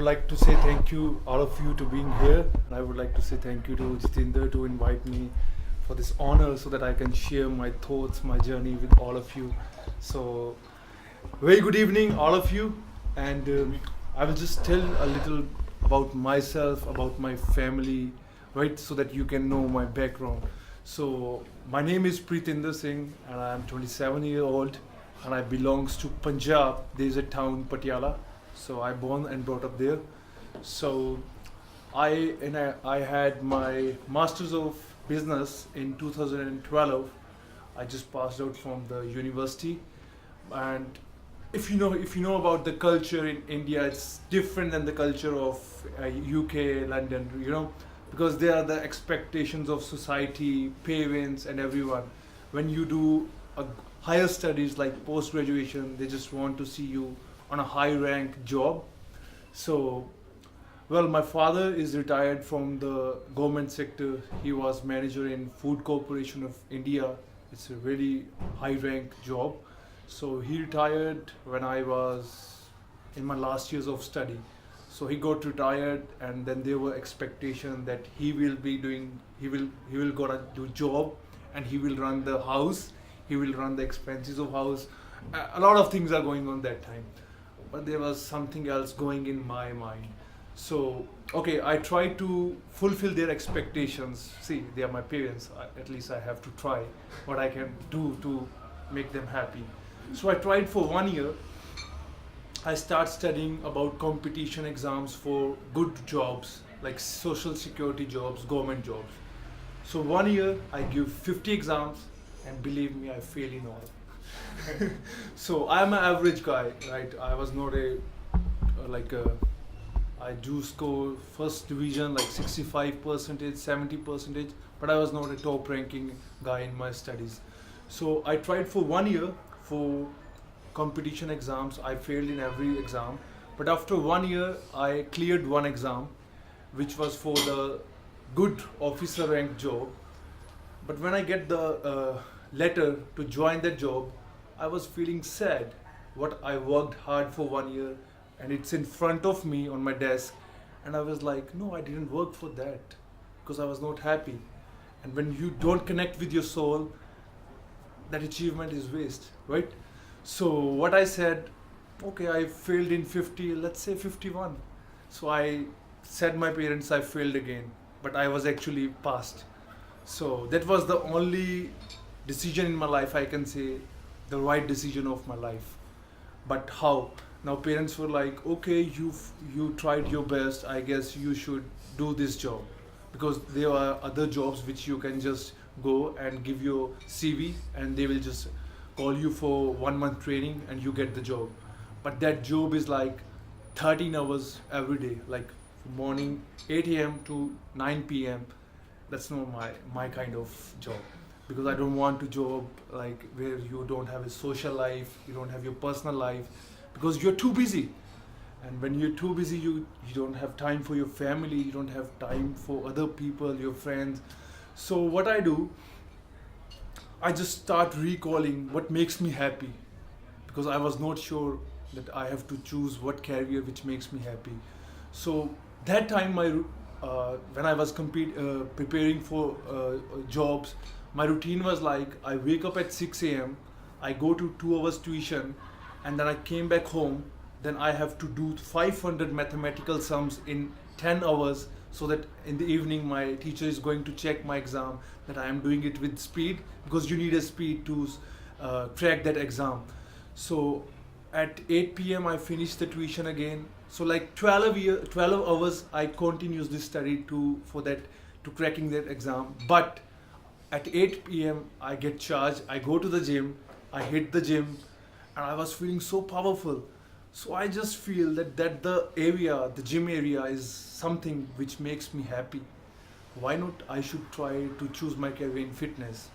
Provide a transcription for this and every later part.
like to say thank you, all of you, to being here. And I would like to say thank you to Jitinder to invite me for this honor so that I can share my thoughts, my journey with all of you. So, very good evening, all of you. And I will just tell a little about myself, about my family, right, so that you can know my background. So, my name is Preetinder Singh, and I am 27-year old, and I belongs to Punjab. There is a town, Patiala. So I born and brought up there. So I had my masters of business in 2012. I just passed out from the university, and if you know about the culture in India, it's different than the culture of UK, London. Because there are the expectations of society, parents, and everyone. When you do a higher studies like post graduation, they just want to see you on a high rank job. So, well, my father is retired from the government sector. He was manager in Food Corporation of India. It's a really high rank job. So he retired when I was in my last years of study. So he got retired, and then there were expectation that he will gonna do job, and he will run the house, he will run the expenses of house. A lot of things are going on that time, but there was something else going in my mind. So, okay, I tried to fulfill their expectations. See, they are my parents. At least I have to try what I can do to make them happy. So I tried for 1 year. I start studying about competition exams for good jobs like social security jobs, government jobs. So 1 year I give 50 exams, and believe me, I fail in all. So I'm an average guy, right? I was not like a, I do score first division like 65%, 70%, but I was not a top ranking guy in my studies. So I tried for 1 year for competition exams. I failed in every exam, but after 1 year I cleared one exam, which was for the good officer rank job. But when I get the letter to join that job, I was feeling sad. What I worked hard for 1 year, and it's in front of me on my desk, and I was like, no, I didn't work for that because I was not happy. And when you don't connect with your soul, that achievement is waste, right? So what I said, okay, I failed in 50, let's say 51. So I said my parents I failed again, but I was actually passed. So that was the only decision in my life, I can say, the right decision of my life. But how? Now parents were like, okay, you tried your best. I guess you should do this job, because there are other jobs which you can just go and give your CV, and they will just call you for 1 month training and you get the job. But that job is like 13 hours every day, like from morning 8 a.m. to 9 p.m. That's not my kind of job, because I don't want to job like where you don't have a social life, you don't have your personal life, because you're too busy. And when you're too busy, you don't have time for your family, you don't have time for other people, your friends. So what I do, I just start recalling what makes me happy, because I was not sure that I have to choose what career which makes me happy. So that time, when I was preparing for jobs, my routine was like I wake up at 6 a.m., I go to 2 hours tuition, and then I came back home. Then I have to do 500 mathematical sums in 10 hours, so that in the evening my teacher is going to check my exam that I am doing it with speed, because you need a speed to crack that exam. So at 8 p.m. I finish the tuition again. So like 12 hours I continuously study to cracking that exam. But at 8 p.m. I get charged, I go to the gym, I hit the gym, and I was feeling so powerful. So I just feel that the gym area is something which makes me happy. Why not I should try to choose my career in fitness?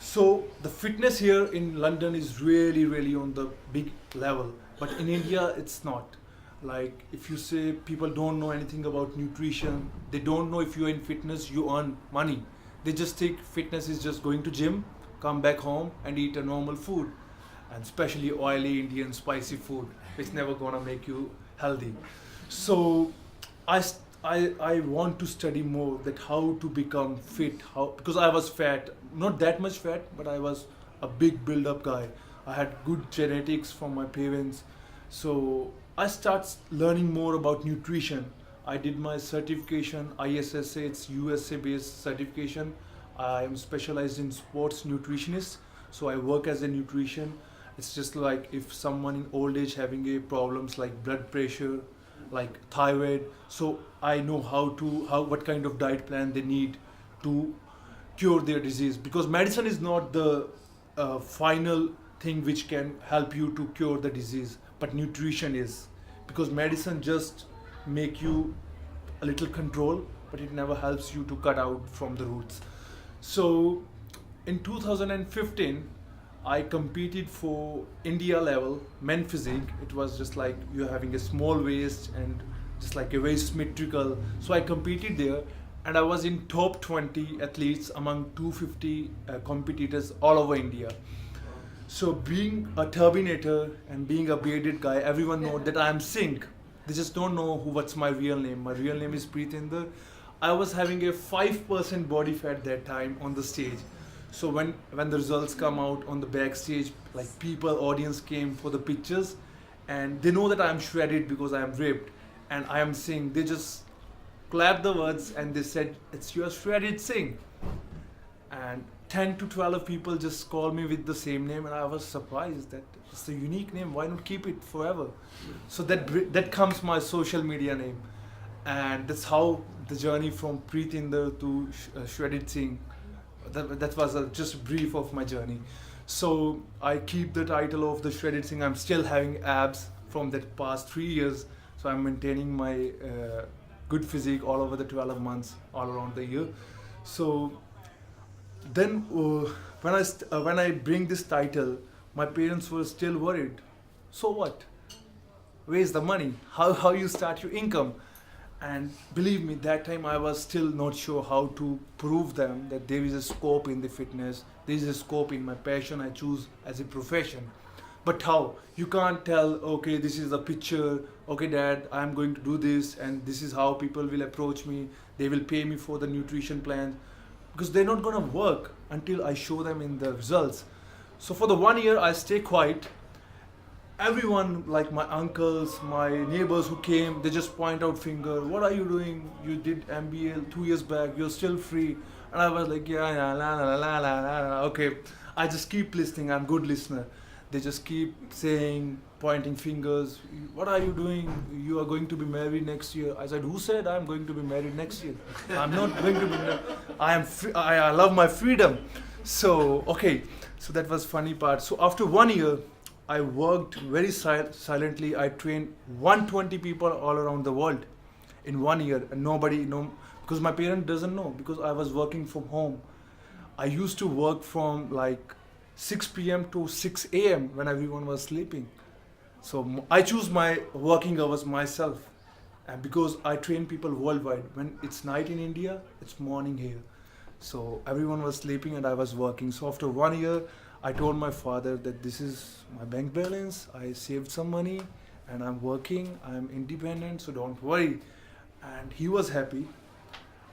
So the fitness here in London is really, really on the big level, but in India it's not. Like if you say people don't know anything about nutrition, they don't know if you're in fitness, you earn money. They just think fitness is just going to gym, come back home and eat a normal food, and especially oily Indian spicy food, it's never gonna make you healthy. So I want to study more that how to become fit, how, because I was fat, not that much fat, but I was a big build up guy. I had good genetics from my parents. So I start learning more about nutrition. I did my certification, ISSA, it's USA based certification. I am specialized in sports nutritionist. So I work as a nutrition. It's just like if someone in old age having a problems like blood pressure, like thyroid, so I know how what kind of diet plan they need to cure their disease, because medicine is not the final thing which can help you to cure the disease, but nutrition is, because medicine just make you a little control, but it never helps you to cut out from the roots. So in 2015 I competed for India level men physique. It was just like you're having a small waist and just like a very symmetrical. So I competed there, and I was in top 20 athletes among 250 competitors all over India. So being a turbinator and being a bearded guy, everyone knows that I am Singh. They just don't know what's my real name. My real name is Preetinder. I was having a 5% body fat that time on the stage. So when the results come out on the backstage, like people, audience came for the pictures, and they know that I am shredded because I am ripped, and I am Singh. They just clapped the words and they said, "It's your shredded Singh." And 10 to 12 people just called me with the same name, and I was surprised that it's a unique name. Why not keep it forever? So that comes my social media name, and that's how the journey from Preetinder to Shredded Singh. That was just brief of my journey. So I keep the title of the Shredded Singh. I'm still having abs from that past 3 years. So I'm maintaining my good physique all over the 12 months, all around the year. So then when I bring this title, my parents were still worried. So what? Where's the money? How you start your income? And believe me, that time I was still not sure how to prove them that there is a scope in the fitness, there is a scope in my passion I choose as a profession. But how? You can't tell, okay, this is a picture, okay, dad, I'm going to do this, and this is how people will approach me, they will pay me for the nutrition plan, because they're not gonna work until I show them in the results. So for the 1 year, I stay quiet. Everyone, like my uncles, my neighbors who came, they just point out finger, what are you doing? You did MBA 2 years back, you're still free. And I was like, yeah, la, la, la, la, la, la. Okay, I just keep listening, I'm good listener. They just keep saying, pointing fingers, what are you doing? You are going to be married next year. I said, who said I'm going to be married next year? I'm not going to be married. I am free, I love my freedom. So, okay, so that was funny part. So after 1 year, I worked very silently. I trained 120 people all around the world in 1 year, and nobody know, because my parent doesn't know, because I was working from home. I used to work from like 6 p.m. to 6 a.m. when everyone was sleeping. So I choose my working hours myself, and because I train people worldwide. When it's night in India, it's morning here. So everyone was sleeping and I was working. So after 1 year, I told my father that this is my bank balance, I saved some money and I'm working, I'm independent, so don't worry. And he was happy,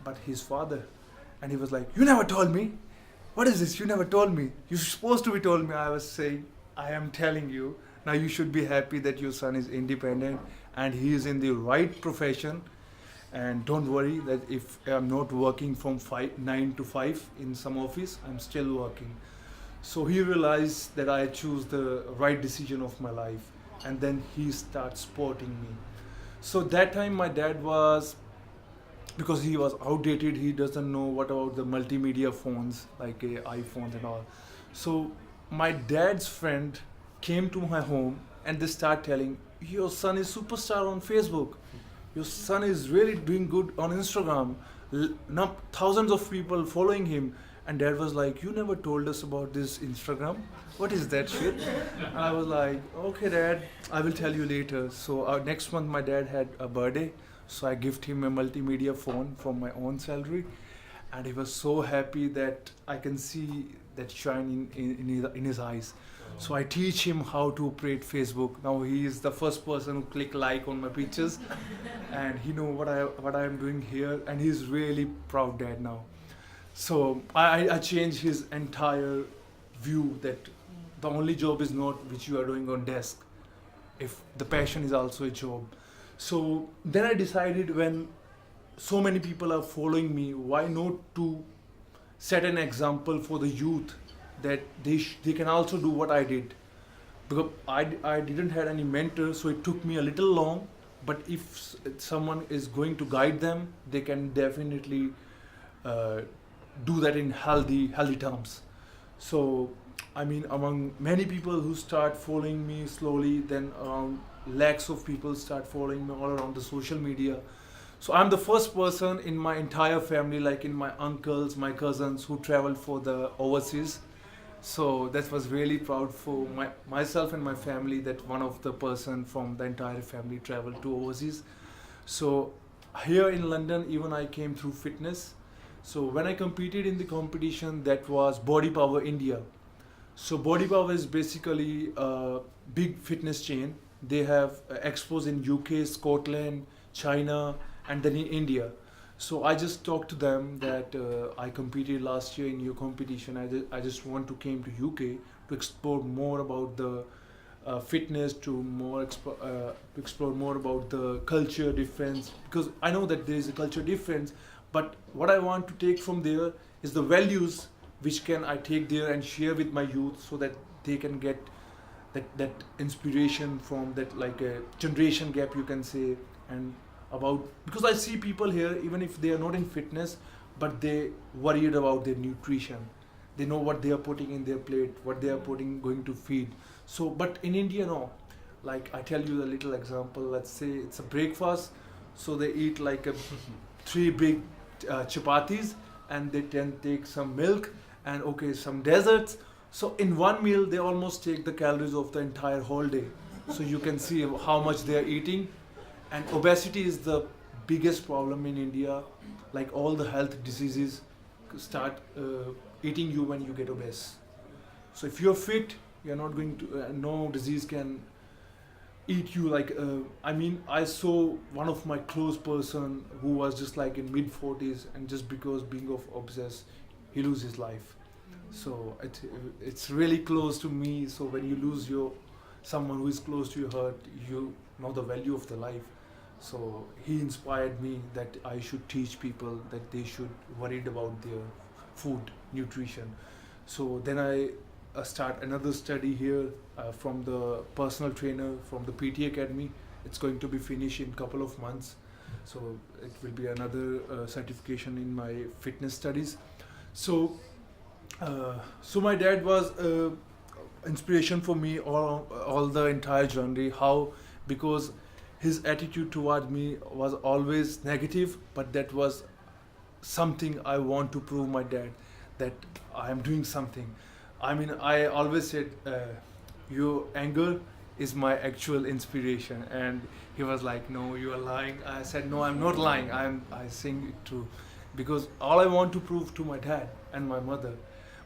but his father, and he was like, you never told me. What is this? You never told me. You're supposed to be told me. I was saying, I am telling you. Now you should be happy that your son is independent and he is in the right profession. And don't worry that if I'm not working from 9 to 5 in some office, I'm still working. So he realized that I choose the right decision of my life, and then he starts supporting me. So that time my dad was, because he was outdated, he doesn't know what about the multimedia phones like iPhones and all. So my dad's friend came to my home and they start telling, your son is superstar on Facebook, your son is really doing good on Instagram, now thousands of people following him. And dad was like, you never told us about this Instagram. What is that shit? And I was like, okay dad, I will tell you later. So next month my dad had a birthday. So I gift him a multimedia phone from my own salary. and he was so happy that I can see that shine in his eyes. So I teach him how to operate Facebook. Now he is the first person who click like on my pictures, and he know what I am doing here, and he's really proud dad now. So I changed his entire view that the only job is not which you are doing on desk. If the passion is also a job. So then I decided, when so many people are following me, why not to set an example for the youth that they can also do what I did. Because I didn't have any mentor, so it took me a little long. But if someone is going to guide them, they can definitely uh, do that in healthy terms. So I mean, among many people who start following me slowly, then around lakhs of people start following me all around the social media. So I'm the first person in my entire family, like in my uncles, my cousins, who traveled for the overseas. So that was really proud for myself and my family, that one of the person from the entire family traveled to overseas. So here in London, even I came through fitness. So when I competed in the competition, that was Body Power India. So Body Power is basically a big fitness chain. They have expos in UK, Scotland, China, and then in India. So I just talked to them that I competed last year in your competition. I just want to came to UK to explore more about the fitness, to explore more about the culture difference, because I know that there is a culture difference. But what I want to take from there is the values which can I take there and share with my youth, so that they can get that inspiration from that, like a generation gap, you can say. And about, because I see people here, even if they are not in fitness, but they worried about their nutrition. They know what they are putting in their plate, what they are putting going to feed. So but in India, no. Like I tell you a little example. Let's say it's a breakfast, so they eat like a three big chapatis, and they then take some milk and okay, some desserts. So in one meal they almost take the calories of the entire whole day. So you can see how much they are eating. And obesity is the biggest problem in India. Like all the health diseases start eating you when you get obese. So if you're fit, you're not going to, no disease can eat you. Like I mean, I saw one of my close person who was just like in mid 40s, and just because being of obsessed, he lose his life. So it's really close to me. So when you lose your someone who is close to your heart, you know the value of the life. So he inspired me that I should teach people that they should worried about their food nutrition. So then I start another study here from the personal trainer from the PT Academy. It's going to be finished in couple of months. So it will be another certification in my fitness studies. So so my dad was inspiration for me all the entire journey. How? Because his attitude toward me was always negative, but that was something I want to prove my dad that I am doing something. I mean, I always said, your anger is my actual inspiration, and he was like, "No, you are lying." I said, "No, I'm not lying. I saying it true, because all I want to prove to my dad and my mother."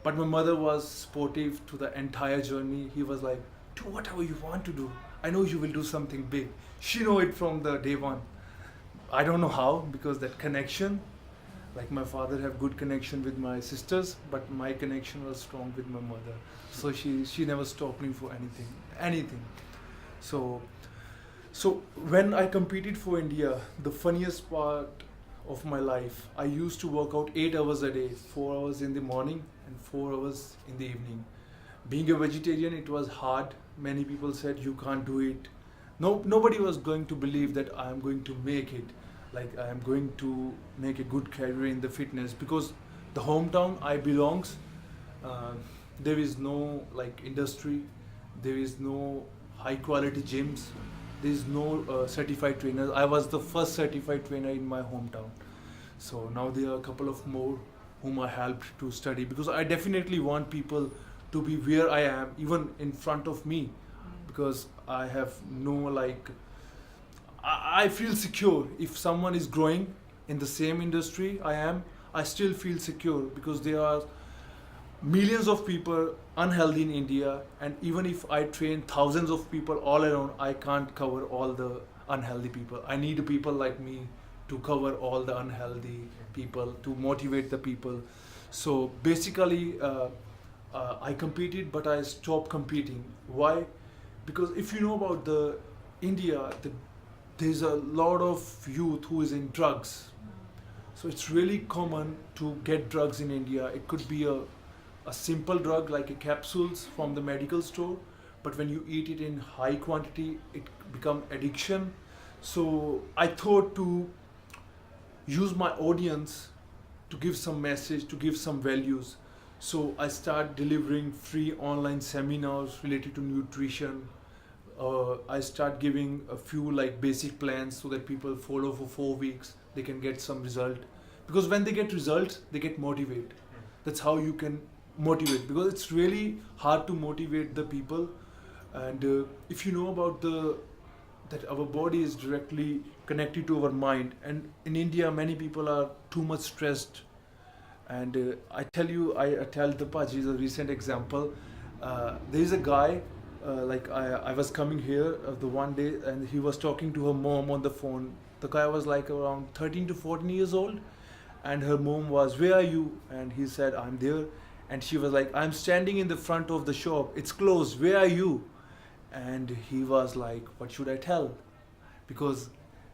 But my mother was supportive to the entire journey. He was like, "Do whatever you want to do. I know you will do something big." She know it from the day one. I don't know how, because that connection, like my father have good connection with my sisters, but my connection was strong with my mother. So she never stopped me for anything. So when I competed for India, the funniest part of my life, I used to work out 8 hours a day, 4 hours in the morning and 4 hours in the evening. Being a vegetarian, it was hard. Many people said you can't do it. Nobody was going to believe that I am going to make it. Like I am going to make a good career in the fitness, because the hometown I belongs, there is no like industry, there is no high quality gyms, there is no certified trainers. I was the first certified trainer in my hometown. So now there are a couple of more whom I helped to study, because I definitely want people to be where I am, even in front of me, because I have no like, I feel secure if someone is growing in the same industry I am. I still feel secure because there are millions of people unhealthy in India, and even if I train thousands of people all around, I can't cover all the unhealthy people. I need people like me to cover all the unhealthy people, to motivate the people. So basically, I competed, but I stopped competing. Why? Because if you know about the India, there's a lot of youth who is in drugs. So it's really common to get drugs in India. It could be a simple drug like a capsules from the medical store, but when you eat it in high quantity, it become addiction. So I thought to use my audience to give some message, to give some values. So I start delivering free online seminars related to nutrition. I start giving a few like basic plans so that people follow for 4 weeks. They can get some result, because when they get results, they get motivated. That's how you can motivate, because it's really hard to motivate the people. And if you know about that our body is directly connected to our mind, and in India many people are too much stressed. And I tell the Paji is a recent example. There is a guy, I was coming here the one day, and he was talking to her mom on the phone. The guy was like around 13 to 14 years old, and her mom was, "Where are you?" And he said, "I'm there." And she was like, "I'm standing in the front of the shop. It's closed. Where are you?" And he was like, "What should I tell?" Because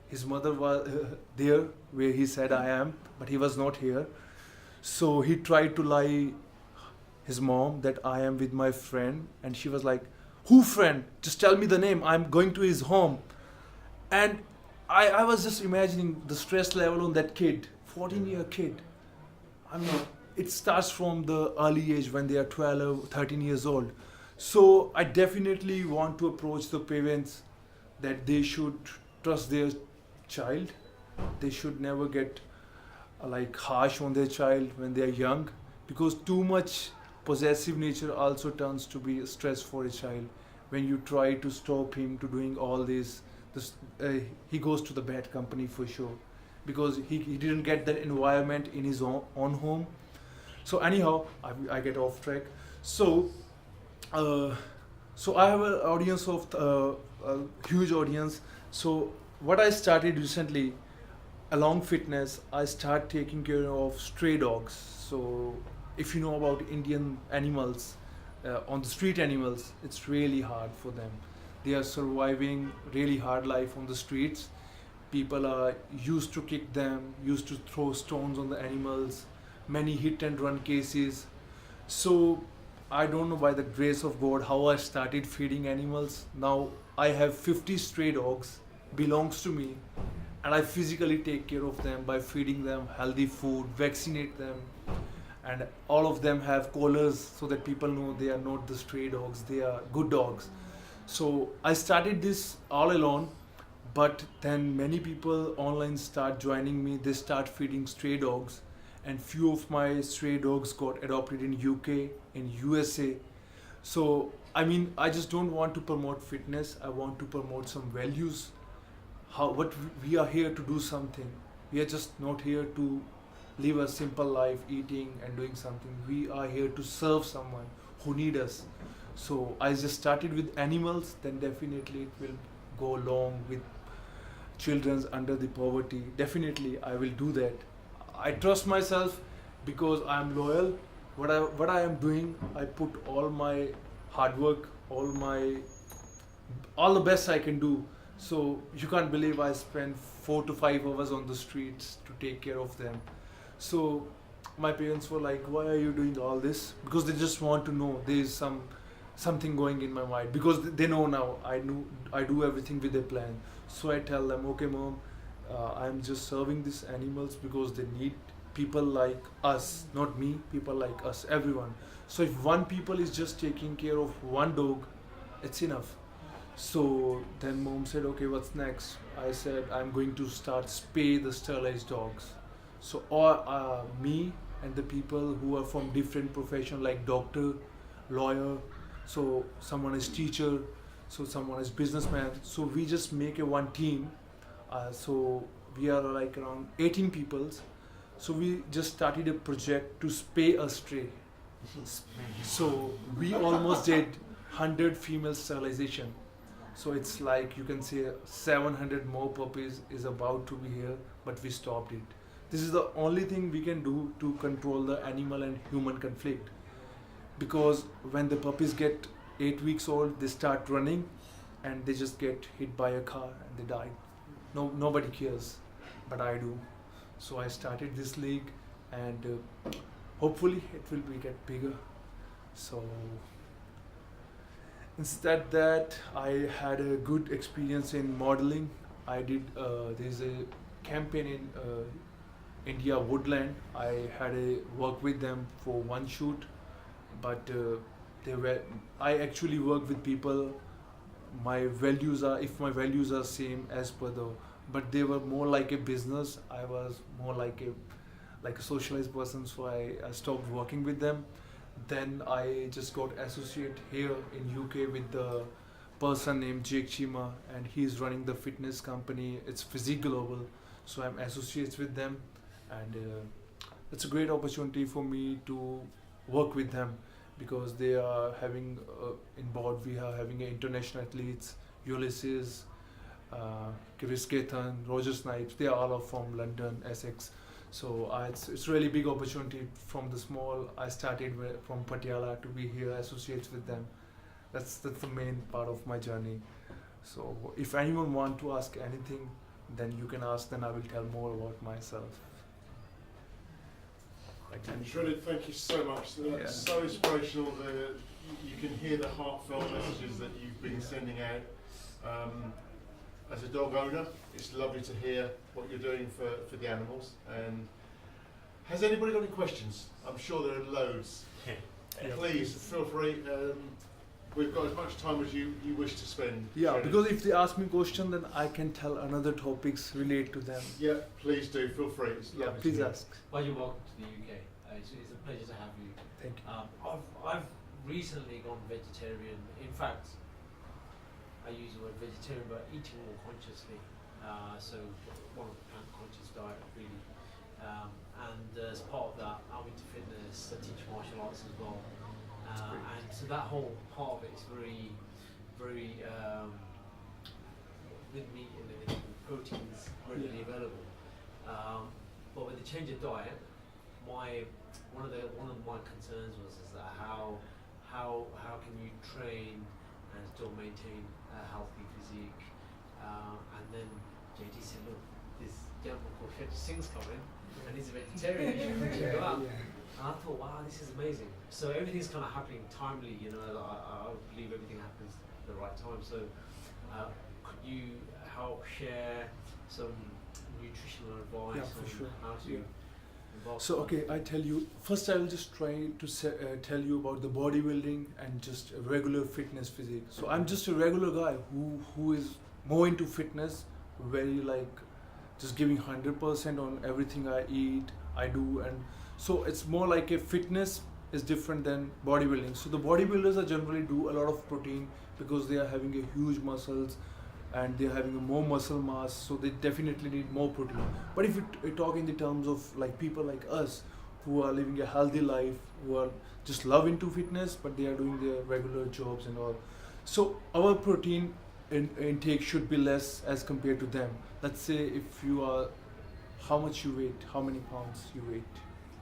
his mother was there where he said I am, but he was not here. So he tried to lie his mom that I am with my friend, and she was like, "Who friend? Just tell me the name. I'm going to his home." And I was just imagining the stress level on that kid, 14-year kid. I mean, it starts from the early age when they are 12, 13 years old. So I definitely want to approach the parents that they should trust their child. They should never get like harsh on their child when they are young, because too much possessive nature also turns to be stress for a child. When you try to stop him to doing all this, he goes to the bad company for sure, because he didn't get that environment in his own home. So anyhow, I get off track. So I have an audience of a huge audience. So what I started recently, along fitness, I start taking care of stray dogs. So if you know about Indian animals, on the street animals, it's really hard for them. They are surviving really hard life on the streets. People are used to kick them, used to throw stones on the animals, many hit and run cases. So I don't know, by the grace of God, how I started feeding animals. Now I have 50 stray dogs, belongs to me, and I physically take care of them by feeding them healthy food, vaccinate them, and all of them have collars so that people know they are not the stray dogs, they are good dogs. So I started this all alone, but then many people online start joining me. They start feeding stray dogs, and few of my stray dogs got adopted in UK, in USA. So I mean, I just don't want to promote fitness. I want to promote some values. What we are here to do something. We are just not here to live a simple life, eating and doing something. We are here to serve someone who need us. So I just started with animals, then definitely it will go along with children's under the poverty. Definitely I will do that. I trust myself because I am loyal. What I am doing, I put all my hard work, all the best I can do. So you can't believe I spend 4 to 5 hours on the streets to take care of them. So my parents were like, "Why are you doing all this?" Because they just want to know there is something going in my mind, because they know now I do everything with a plan. So I tell them, "Okay, mom, I'm just serving these animals because they need people like us, not me, people like us, everyone. So if one people is just taking care of one dog, it's enough." So then mom said, "Okay, what's next?" I said, "I'm going to start spay the sterilized dogs." So me and the people who are from different profession, like doctor, lawyer, so someone is teacher, so someone is businessman. So we just make a one team. So we are like around 18 peoples. So we just started a project to spay a stray. So we almost did 100 female sterilization. So it's like you can say 700 more puppies is about to be here, but we stopped it. This is the only thing we can do to control the animal and human conflict. Because when the puppies get 8 weeks old, they start running and they just get hit by a car and they die. No, nobody cares, but I do. So I started this league, and hopefully it will be get bigger. So instead that, I had a good experience in modeling. I did there's a campaign in India Woodland. I had a work with them for one shoot, but they were. I actually work with people. My values are, if my values are same as per the, but they were more like a business. I was more like a socialized person, so I stopped working with them. Then I just got associate here in UK with the person named Jake Chima, and he's running the fitness company. It's Physique Global, so I'm associates with them, and it's a great opportunity for me to work with them because they are having in board we are having international athletes, Ulysses, Chris Kethan, Roger Snipes. They are all from London, Essex. So it's really big opportunity from the small. I started from Patiala to be here, associates with them. That's the main part of my journey. So if anyone want to ask anything, then you can ask. Then I will tell more about myself. Shredded, thank you so much. That's so inspirational. You can hear the heartfelt messages that you've been sending out. As a dog owner, it's lovely to hear what you're doing for the animals. And has anybody got any questions? I'm sure there are loads. Please feel free. We've got as much time as you wish to spend. Yeah, Shredded. because if they ask me question, then I can tell another topics relate to them. Yeah, please do. Feel free. It's Yeah, lovely please to hear. ask. Well, you're welcome to the UK. It's a pleasure to have you. Thank you. I've recently gone vegetarian. In fact, I use the word vegetarian, but eating more consciously. So one of the plant-conscious diet, really. And as part of that, I'm into fitness. I teach martial arts as well. And so that whole part of it is very, very with meat and everything, proteins readily available. But with the change of diet, one of my concerns was that how can you train and still maintain a healthy physique? And then JD said, look, this gentleman called Singh's coming, and he's a vegetarian. You should check him out. And I thought, wow, this is amazing. So everything's kind of happening timely, you know. I believe everything happens at the right time. So could you help share some nutritional advice Yeah, for on sure. how to involve? So okay, I tell you first. I will just try to tell you about the bodybuilding and just a regular fitness physique. So I'm just a regular guy who is more into fitness, very like just giving 100% on everything I eat, I do, and so it's more like a fitness is different than bodybuilding. So the bodybuilders are generally do a lot of protein because they are having a huge muscles and they're having a more muscle mass, so they definitely need more protein. But if we talk in the terms of like people like us who are living a healthy life, who are just love into fitness, but they are doing their regular jobs and all, so our protein intake should be less as compared to them. Let's say if you are, how much you weight, how many pounds you weight?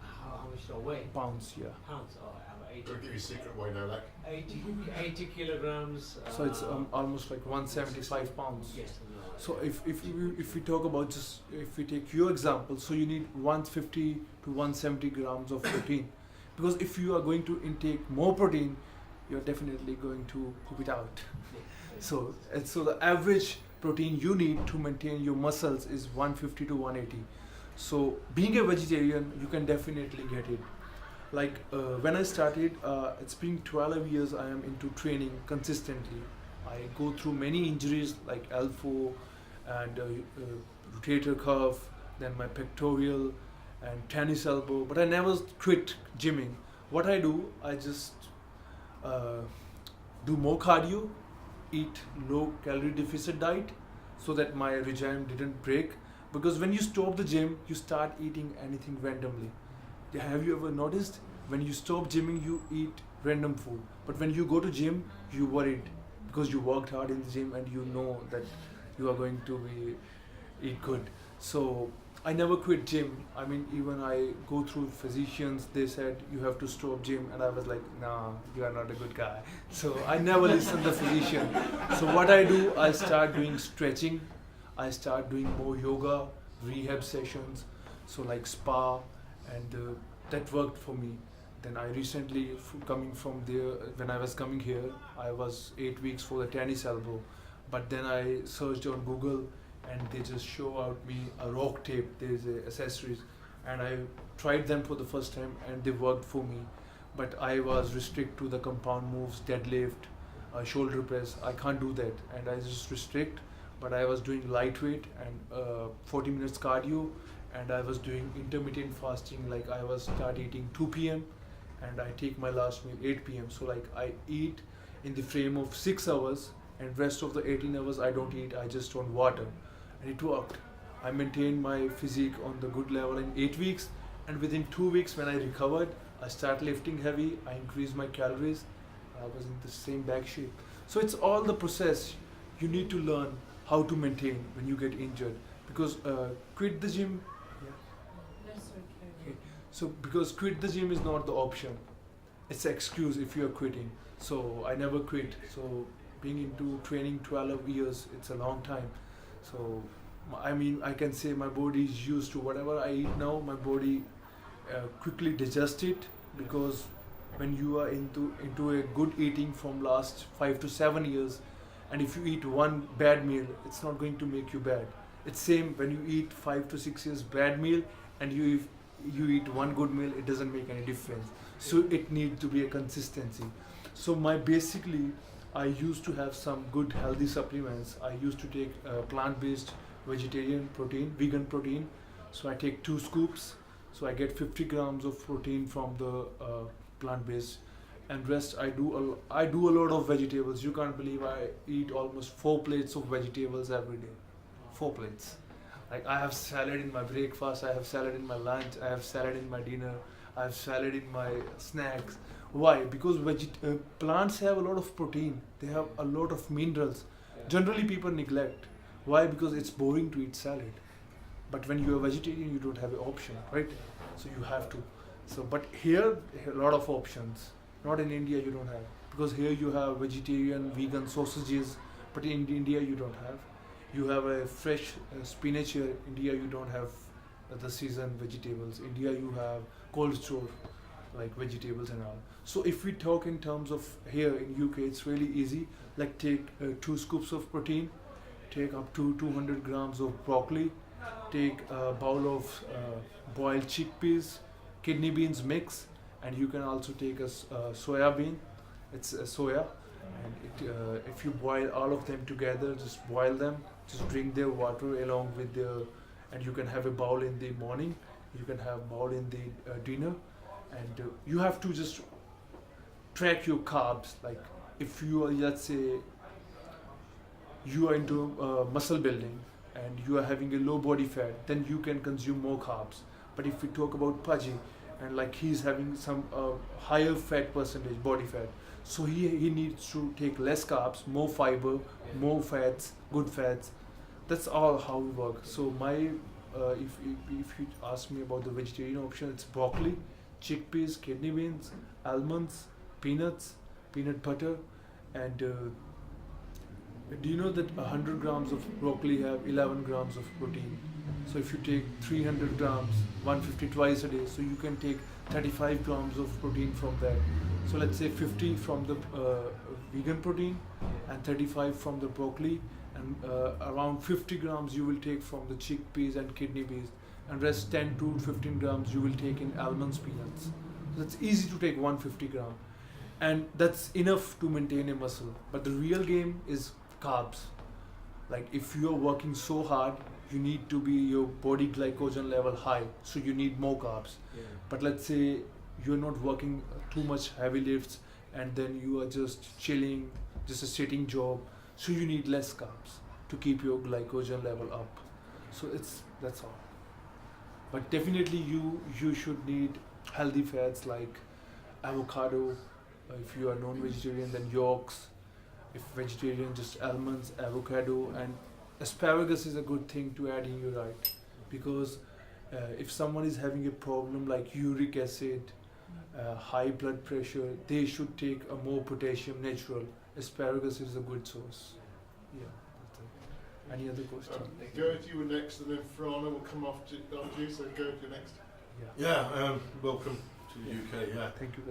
How much do I weigh? Pounds, yeah. Pounds? Oh, I'm I'll give you a secret way now, like. 80 kilograms. So it's almost like 175 pounds. Yes. So if we talk about just, if we take your example, so you need 150 to 170 grams of protein, because if you are going to intake more protein, you're definitely going to poop it out. So the average protein you need to maintain your muscles is 150 to 180. So being a vegetarian, you can definitely get it. Like when I started, it's been 12 years I am into training consistently. I go through many injuries like L4 and rotator cuff, then my pectoral and tennis elbow, but I never quit gymming. What I do, I just do more cardio, eat low calorie deficit diet so that my regime didn't break. because when you stop the gym, you start eating anything randomly. Have you ever noticed when you stop gymming, you eat random food, but when you go to gym, you worried because you worked hard in the gym and you know that you are going to be eat good. So I never quit gym. I mean, even I go through physicians, they said you have to stop gym, and I was like, nah, you are not a good guy. So I never listen to the physician. So what I do, I start doing stretching, I start doing more yoga, rehab sessions, so like spa, and that worked for me. Then I recently, coming from there, when I was coming here, I was 8 weeks for the tennis elbow, but then I searched on Google, and they just show out me a rock tape. There's accessories, and I tried them for the first time, and they worked for me. But I was restrict to the compound moves, deadlift, shoulder press. I can't do that, and I just restrict. But I was doing lightweight and 40 minutes cardio, and I was doing intermittent fasting. Like I was start eating 2 p.m. and I take my last meal 8 p.m. So like I eat in the frame of 6 hours, and rest of the 18 hours I don't eat. I just on water, and it worked. I maintained my physique on the good level in 8 weeks, and within 2 weeks when I recovered, I started lifting heavy. I increased my calories. I was in the same back shape. So it's all the process. You need to learn how to maintain when you get injured, because quit the gym. Yeah. That's okay. Okay. So because quit the gym is not the option, it's an excuse if you are quitting. So I never quit. So being into training 12 years, it's a long time. So I mean, I can say my body is used to whatever I eat now. My body quickly digests it, because when you are into a good eating from last 5 to 7 years, and if you eat one bad meal, it's not going to make you bad. It's same when you eat 5 to 6 years bad meal, and you eat one good meal, it doesn't make any difference. So it needs to be a consistency. So basically, I used to have some good healthy supplements. I used to take plant-based vegetarian protein, vegan protein. So I take 2 scoops. So I get 50 grams of protein from the plant-based, and rest I do a lot of vegetables. You can't believe I eat almost 4 plates of vegetables every day. 4 plates. Like I have salad in my breakfast, I have salad in my lunch, I have salad in my dinner, I have salad in my snacks. Why? Because plants have a lot of protein. They have a lot of minerals. Generally, people neglect. Why? Because it's boring to eat salad. But when you're a vegetarian, you don't have an option, right? So you have to. So, but here, a lot of options. Not in India, you don't have. Because here you have vegetarian, vegan sausages, but in India you don't have. You have a fresh spinach here. India, you don't have the seasoned vegetables. India, you have cold store, like vegetables and all. So if we talk in terms of here in UK, it's really easy. Like take 2 scoops of protein, take up to 200 grams of broccoli, take a bowl of boiled chickpeas, kidney beans mix, and you can also take a soya bean. It's a soya, and if you boil all of them together, just boil them, just drink their water along with their, and you can have a bowl in the morning, you can have bowl in the dinner, and you have to just track your carbs. Like if you are, let's say, you are into muscle building and you are having a low body fat, then you can consume more carbs. But if we talk about Paji, and like he's having some higher fat percentage, body fat, so he needs to take less carbs, more fiber, more fats, good fats. That's all how we work. So if you ask me about the vegetarian option, it's broccoli, chickpeas, kidney beans, almonds, peanuts, peanut butter, and do you know that 100 grams of broccoli have 11 grams of protein? So if you take 300 grams, 150 twice a day, so you can take 35 grams of protein from that. So let's say 50 from the vegan protein and 35 from the broccoli, and around 50 grams you will take from the chickpeas and kidney beans, and rest 10 to 15 grams you will take in almonds, peanuts. So that's easy to take 150 gram, and that's enough to maintain a muscle. But the real game is carbs. Like if you are working so hard, you need to be your body glycogen level high, so you need more carbs. But let's say you're not working too much heavy lifts, and then you are just chilling, just a sitting job, so you need less carbs to keep your glycogen level up. So it's That's all. But definitely you should need healthy fats like avocado. If you are non-vegetarian, then yolks. If vegetarian, just almonds, avocado, and asparagus is a good thing to add in your diet, because if someone is having a problem like uric acid, high blood pressure, they should take a more potassium natural. Asparagus is a good source. Yeah. That's it. Any other question? Gerd, you were next, and then Frana will come after you. So Gerd, you're next. Yeah. Welcome to the UK. Yeah, Thank you.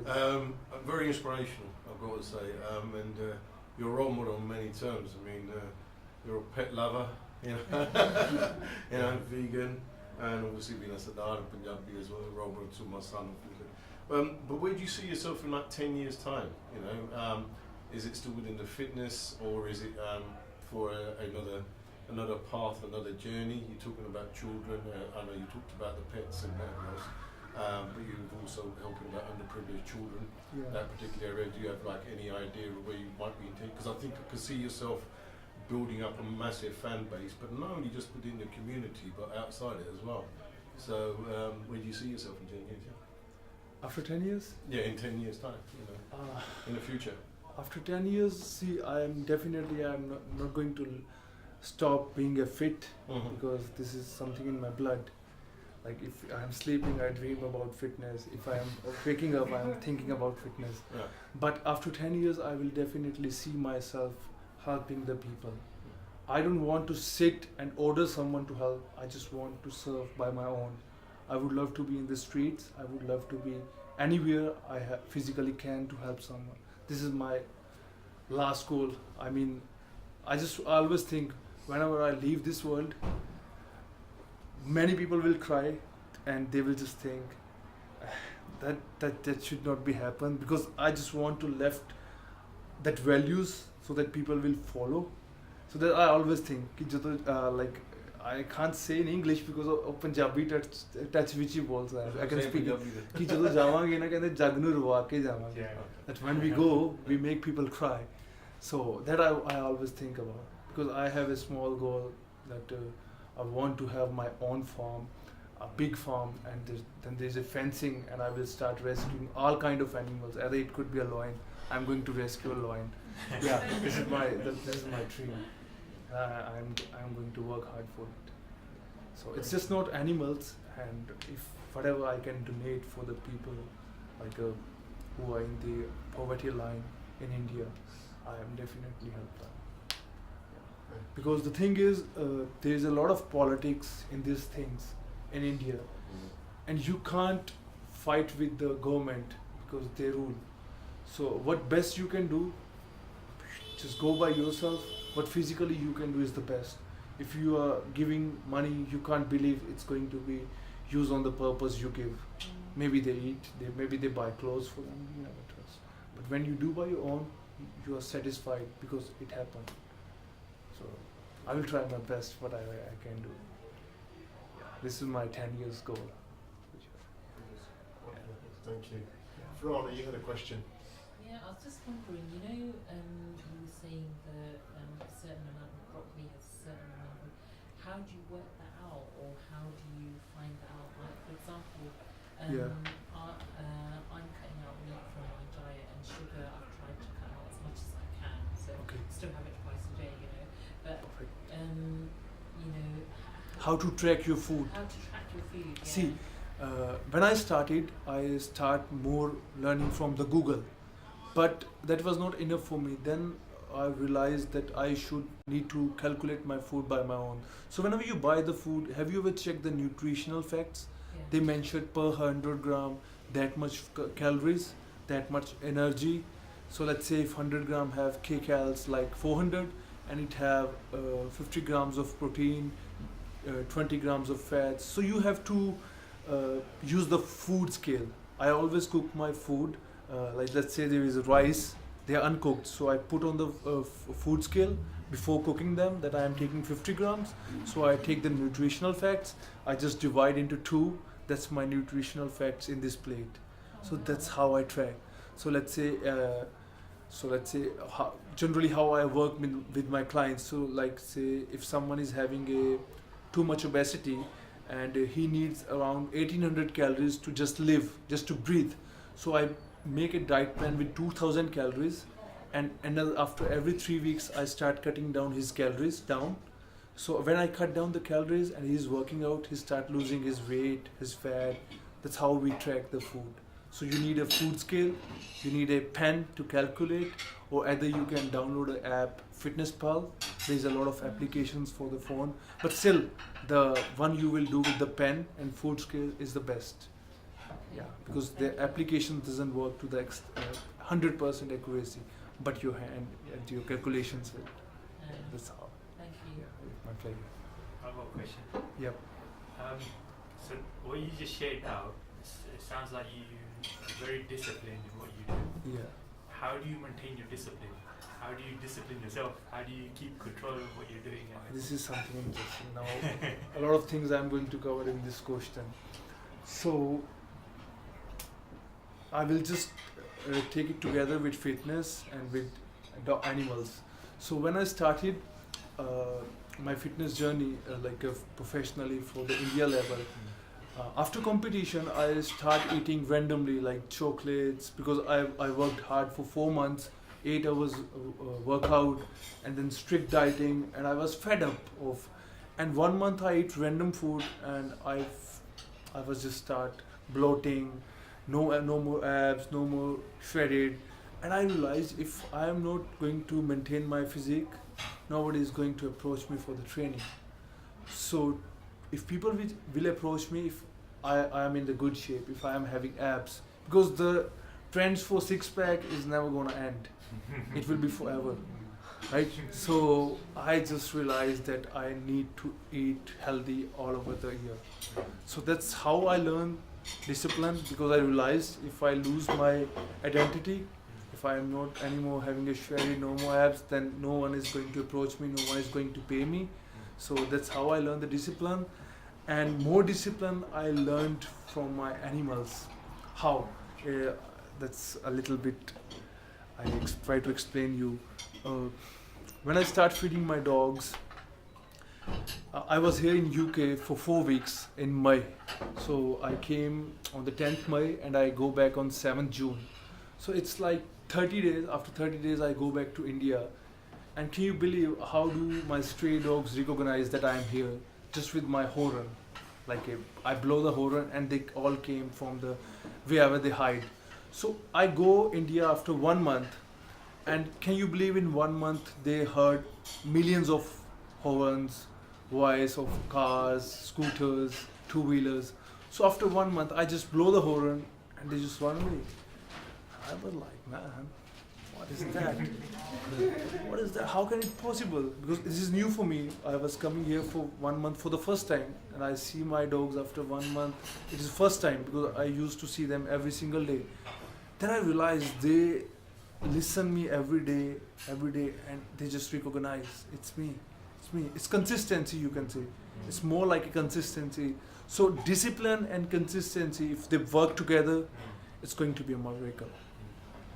very inspirational, I've got to say, and you're a role model on many terms. I mean, you're a pet lover, you know, you know, vegan, and obviously being a Sadar and Punjabi as well, a role model to my son. But where do you see yourself in like 10 years' time? You know, is it still within the fitness, or is it for another path, another journey? You're talking about children. I know you talked about the pets and that else, but you're also helping about underprivileged children. Yeah. That particular area. Do you have like any idea of where you might be intending? Because I think I could see yourself building up a massive fan base, but not only just within the community, but outside it as well. So where do you see yourself in 10 years? Yeah? After 10 years? Yeah, in 10 years' time, you know, in the future. After 10 years, see, I'm not going to stop being a fit, because this is something in my blood. Like if I'm sleeping, I dream about fitness. If I'm waking up, I'm thinking about fitness. Yeah. But after 10 years, I will definitely see myself helping the people. I don't want to sit and order someone to help. I just want to serve by my own. I would love to be in the streets. I would love to be anywhere I physically can to help someone. This is my last goal. I mean, I always think whenever I leave this world, many people will cry and they will just think that should not be happen, because I just want to left that values so that people will follow. So that I always think like I can't say in English because of Punjabi touch which he bolta hai. I can speak it. कि ਜਦੋਂ ਜਾਵਾਂਗੇ ਨਾ ਕਹਿੰਦੇ ਜਗ ਨੂੰ ਰਵਾ ਕੇ ਜਾਵਾਂਗੇ. That when we go, we make people cry. So that I always think about, because I have a small goal that I want to have my own farm, a big farm, and then there's a fencing, and I will start rescuing all kind of animals. Either it could be a lion. I'm going to rescue a lion. Yeah, this is my dream. I'm going to work hard for it. So it's just not animals, and if whatever I can donate for the people like who are in the poverty line in India, I am definitely help them. Because the thing is, there is a lot of politics in these things in India, and you can't fight with the government because they rule. So what best you can do, just go by yourself. What physically you can do is the best. If you are giving money, you can't believe it's going to be used on the purpose you give. Maybe they eat, maybe they buy clothes for them, you never trust. But when you do by your own, you are satisfied because it happened. So I will try my best what I can do. This is my 10 years goal. Thank you. Frana, you had a question. Yeah, I was just wondering, you know, you were saying that a certain amount of broccoli has a certain amount of, how do you work that out, or how do you find that out? Like, for example, I'm cutting out meat from my diet, and sugar I've tried to cut out as much as I can, so still have it twice a day, you know, but, you know, how to track your food. How to track your food, yeah. See, when I started more learning from the Google, but that was not enough for me. Then I realized that I need to calculate my food by my own. So whenever you buy the food, have you ever checked the nutritional facts? Yeah. They mentioned per 100 gram that much calories, that much energy. So let's say if 100 gram have kcals like 400, and it have 50 grams of protein, 20 grams of fats. So you have to use the food scale. I always cook my food, like let's say there is rice, they are uncooked. So I put on the food scale before cooking them that I am taking 50 grams. So I take the nutritional facts, I just divide into 2. That's my nutritional facts in this plate. So that's how I track. So let's say generally how I work with my clients. So like say if someone is having a too much obesity, and he needs around 1800 calories to just live, just to breathe. So I make a diet plan with 2000 calories, and after every 3 weeks I start cutting down his calories down. So when I cut down the calories and he's working out, he start losing his weight, his fat. That's how we track the food. So you need a food scale, you need a pen to calculate, or either you can download an app, FitnessPal. There's a lot of applications for the phone, but still, the one you will do with the pen and food scale is the best. Yeah, because the application doesn't work to the 100% accuracy, but your hand and your calculations will. That's how. Thank you. Yeah, my pleasure. I've got a question. Yep. So what you just shared now, it sounds like you are very disciplined in what you do. Yeah. How do you maintain your discipline? How do you discipline yourself? How do you keep control of what you're doing? This is something interesting. Now, a lot of things I'm going to cover in this question. So, I will just take it together with fitness and with animals. So, when I started my fitness journey, professionally for the India level, after competition, I start eating randomly like chocolates, because I worked hard for 4 months, 8 hours workout, and then strict dieting, and I was fed up of. And 1 month I ate random food, and I was just start bloating, no more abs, no more shredded, and I realized if I am not going to maintain my physique, nobody is going to approach me for the training. So if people will approach me if I am in the good shape, if I am having abs, because the trends for six-pack is never going to end. It will be forever, right? So I just realized that I need to eat healthy all over the year. So that's how I learned discipline, because I realized if I lose my identity, if I am not anymore having a shreddy, no more abs, then no one is going to approach me, no one is going to pay me. So that's how I learned the discipline. And more discipline I learned from my animals. How? That's a little bit, I try to explain you. When I start feeding my dogs, I was here in UK for 4 weeks in May. So I came on the 10th May and I go back on 7th June. So it's like 30 days, after 30 days I go back to India. And can you believe how do my stray dogs recognize that I am here? Just with my horn. I blow the horn and they all came from the wherever they hide. So I go India after 1 month, and can you believe in 1 month they heard millions of horns, voice of cars, scooters, two-wheelers. So after 1 month I just blow the horn and they just run away. I was like, man, what is that? What is that? How can it possible? Because this is new for me. I was coming here for 1 month for the first time, and I see my dogs after 1 month. It is first time, because I used to see them every single day. Then I realized they listen me every day, and they just recognize it's me. It's me. It's consistency, you can say. It's more like a consistency. So discipline and consistency, if they work together, it's going to be a miracle.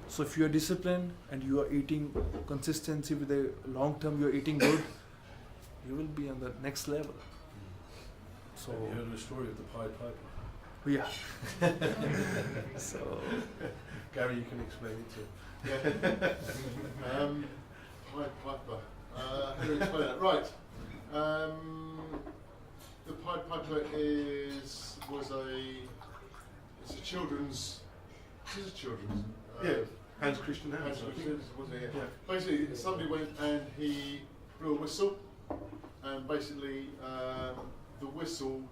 So if you are disciplined and you are eating consistency with a long term, you are eating good, you will be on the next level. So Have you heard the story of the Pied Piper? yeah. So Gary, you can explain it too. Yeah. Pied Piper. How do you explain that? Right. The Pied Piper it's a children's. It is a children's. Hans Christian Hans Andersen. Christian, wasn't it? Yeah. Basically, somebody went and he blew a whistle, and basically the whistle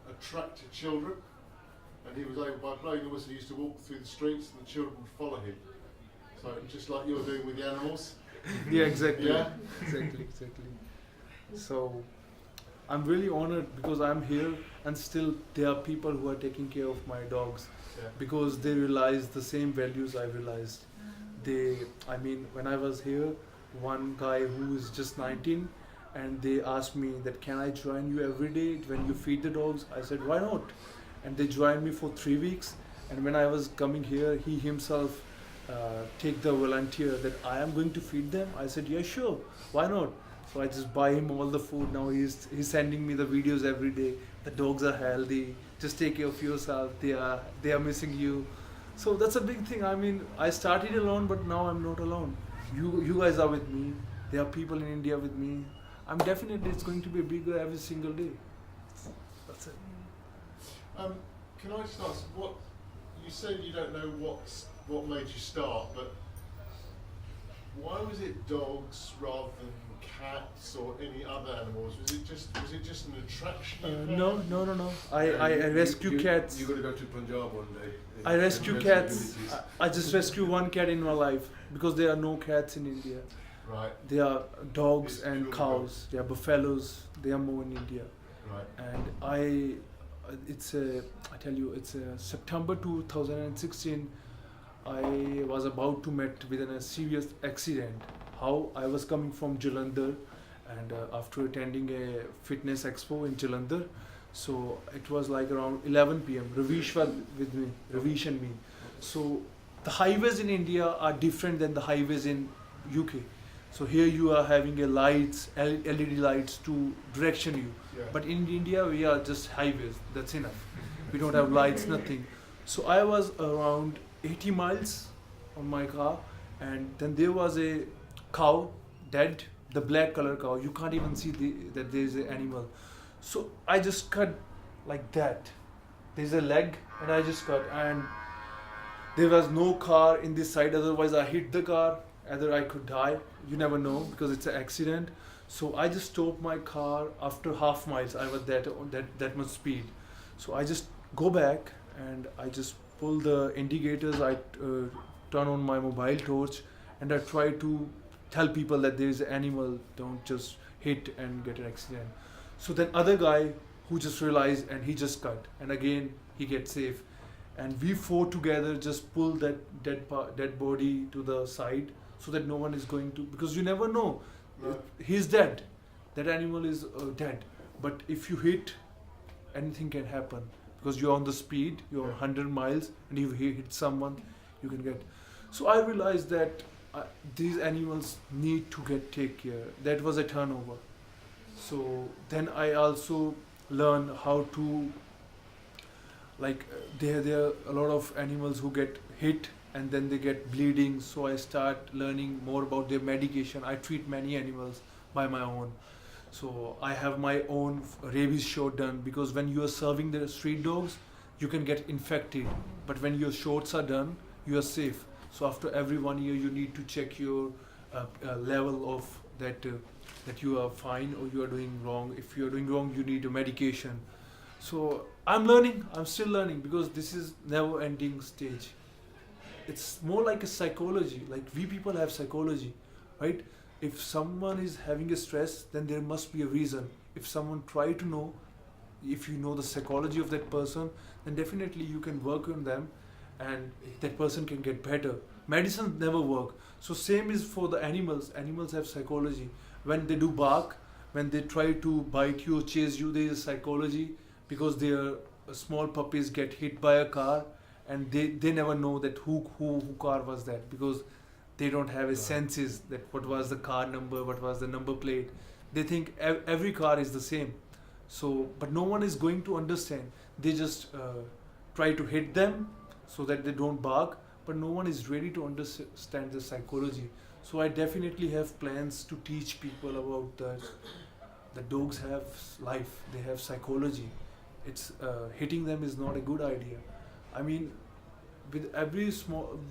attracted children, and he was able, by blowing the whistle, he used to walk through the streets and the children would follow him. So just like you're doing with the animals. yeah, exactly. Yeah. Exactly. So I'm really honored because I'm here, and still there are people who are taking care of my dogs. Yeah. Because they realize the same values I realized. When I was here, one guy who is just 19, and they asked me that, can I join you every day when you feed the dogs? I said, why not? And they joined me for 3 weeks. And when I was coming here, he himself take the volunteer that I am going to feed them. I said, yeah, sure, why not? So I just buy him all the food. Now he's sending me the videos every day. The dogs are healthy. Just take care of yourself. They are missing you. So that's a big thing. I mean, I started alone, but now I'm not alone. You guys are with me. There are people in India with me. I'm definitely, it's going to be bigger every single day. That's it. Can I just ask, what you said you don't know what made you start, but why was it dogs rather than cats or any other animals? Was it just an attraction? No. I rescue cats. You got to go to Punjab one day. I rescue cats. I just rescue one cat in my life because there are no cats in India. Right. There are dogs It's and purely cows. dogs. There are buffaloes. They are more in India. Right. And I tell you, it's September 2016. I was about to meet with a serious accident. How I was coming from Jalandhar, and after attending a fitness expo in Jalandhar, so it was like around 11 p.m. Ravish was with me, Ravish and me. So the highways in India are different than the highways in UK. So here you are having a lights, LED lights to direction you. Yeah. But in India we are just highways. That's enough. We don't have lights, nothing. So I was around 80 miles on my car, and then there was a cow dead, the black color cow. You can't even see that there is an animal. So I just cut like that. There's a leg, and I just cut, and there was no car in this side. Otherwise, I hit the car. Either I could die. You never know because it's an accident. So I just stopped my car after half miles. I was that much speed. So I just go back and I just pull the indicators. I turn on my mobile torch, and I try to tell people that there is an animal. Don't just hit and get an accident. So then other guy who just realized, and he just cut, and again he gets safe, and we four together just pull that dead body to the side so that no one is going to, because you never know. Right. He's dead, that animal is dead, but if you hit, anything can happen because you're on the speed, you're on 100 miles, and if you hit someone, you can get. So I realized that these animals need to take care. That was a turnover. So then I also learn how to, like, there are a lot of animals who get hit and then they get bleeding. So I start learning more about their medication. I treat many animals by my own. So I have my own rabies shot done, because when you are serving the street dogs, you can get infected. But when your shots are done, you are safe. So after every 1 year, you need to check your level of that you are fine or you are doing wrong. If you are doing wrong, you need a medication. So I'm learning. I'm still learning because this is never-ending stage. It's more like a psychology. Like we people have psychology, right? If someone is having a stress, then there must be a reason. If someone try to know, if you know the psychology of that person, then definitely you can work on them and that person can get better. Medicine never work. So same is for the animals. Animals have psychology. When they do bark, when they try to bite you or chase you, there is psychology, because their small puppies get hit by a car and they never know that who car was that, because they don't have a senses that what was the car number, what was the number plate. They think every car is the same. So, but no one is going to understand. They just try to hit them so that they don't bark, but no one is ready to understand the psychology. So I definitely have plans to teach people about that. The dogs have life, they have psychology. It's hitting them is not a good idea. I mean, with every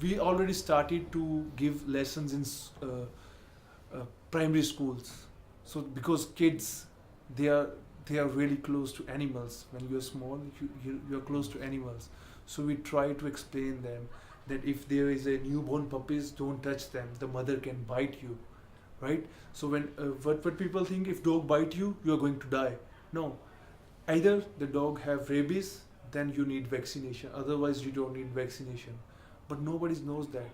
we already started to give lessons in primary schools. So because kids, they are really close to animals. When you're small, you're close to animals. So we try to explain them that if there is a newborn puppies, don't touch them. The mother can bite you, right? So when what people think, if dog bite you, you are going to die. No, either the dog have rabies, then you need vaccination. Otherwise, you don't need vaccination. But nobody knows that.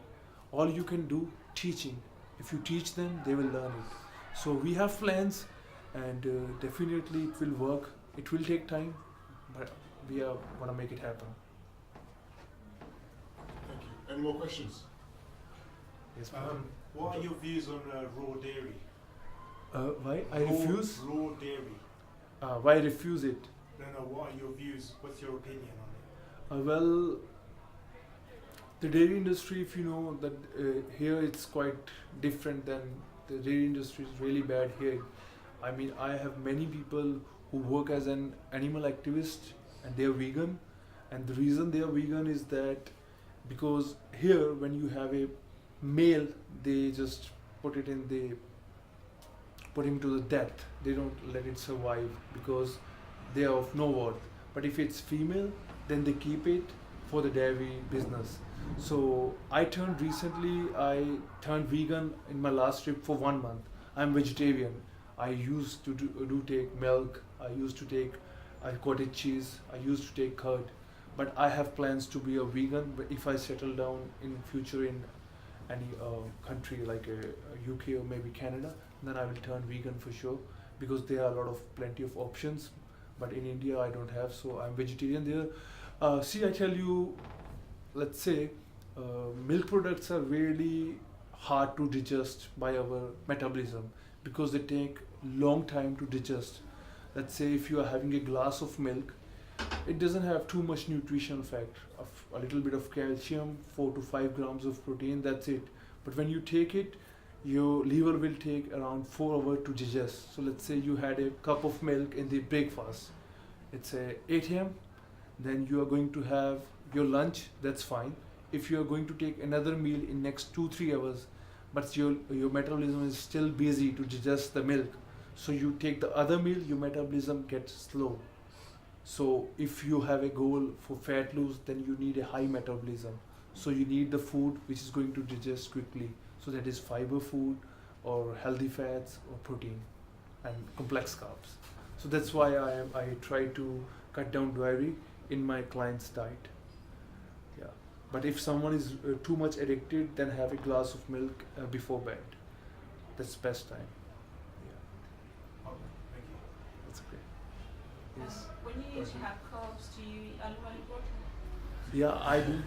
All you can do, teaching. If you teach them, they will learn it. So we have plans, and definitely it will work. It will take time, but we are gonna make it happen. Thank you. Any more questions? Yes, What are your views on raw dairy? Why I refuse? Raw dairy. Why I refuse it? No, what are your views? What's your opinion on it? Well, the dairy industry, if you know that here it's quite different than the dairy industry is really bad here. I mean, I have many people who work as an animal activist and they are vegan. And the reason they are vegan is that because here when you have a male, they just put him to the death. They don't let it survive because they are of no worth. But if it's female, then they keep it for the dairy business. So I turned vegan in my last trip for 1 month. I'm vegetarian. I used to do take milk. I used to take cottage cheese. I used to take curd. But I have plans to be a vegan. But if I settle down in future in any country like UK or maybe Canada, then I will turn vegan for sure because there are plenty of options. But in India, I don't have, so I'm vegetarian there. See, I tell you, let's say, milk products are really hard to digest by our metabolism because they take long time to digest. Let's say if you are having a glass of milk, it doesn't have too much nutritional fact. Of a little bit of calcium, 4 to 5 grams of protein, that's it. But when you take it, your liver will take around 4 hours to digest. So let's say you had a cup of milk in the breakfast. It's 8 a.m. Then you are going to have your lunch, that's fine. If you are going to take another meal in next 2-3 hours, but your metabolism is still busy to digest the milk, so you take the other meal, your metabolism gets slow. So if you have a goal for fat loss, then you need a high metabolism. So you need the food which is going to digest quickly. So that is fiber food or healthy fats or protein and complex carbs. So that's why I try to cut down dairy in my client's diet. Yeah. But if someone is too much addicted, then have a glass of milk before bed. That's the best time. Yeah. Okay, thank you. That's great. Yes. When you usually have carbs, do you eat almond butter? Yeah, I do.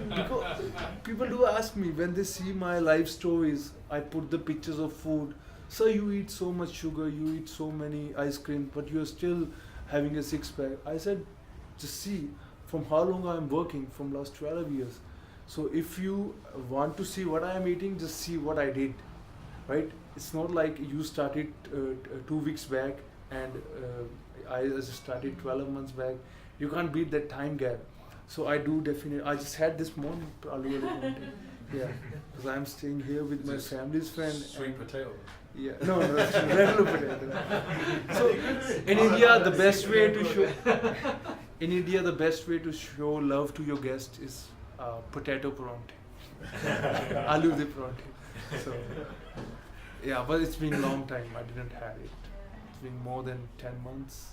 Because people do ask me when they see my life stories, I put the pictures of food. So you eat so much sugar, you eat so many ice cream, but you're still having a six pack. I said, just see from how long I'm working, from last 12 years. So if you want to see what I am eating, just see what I did, right? It's not like you started 2 weeks back and I just started 12 months back. You can't beat that time gap. So I do definitely. I just had this morning aloo wala paratha. Yeah, because I'm staying here with my family's friend. Sweet potato. Yeah, no, regular potato. So in India, the best way to show love to your guest is potato paratha, aloo de paratha. So yeah, but it's been a long time. I didn't have it. It's been more than 10 months.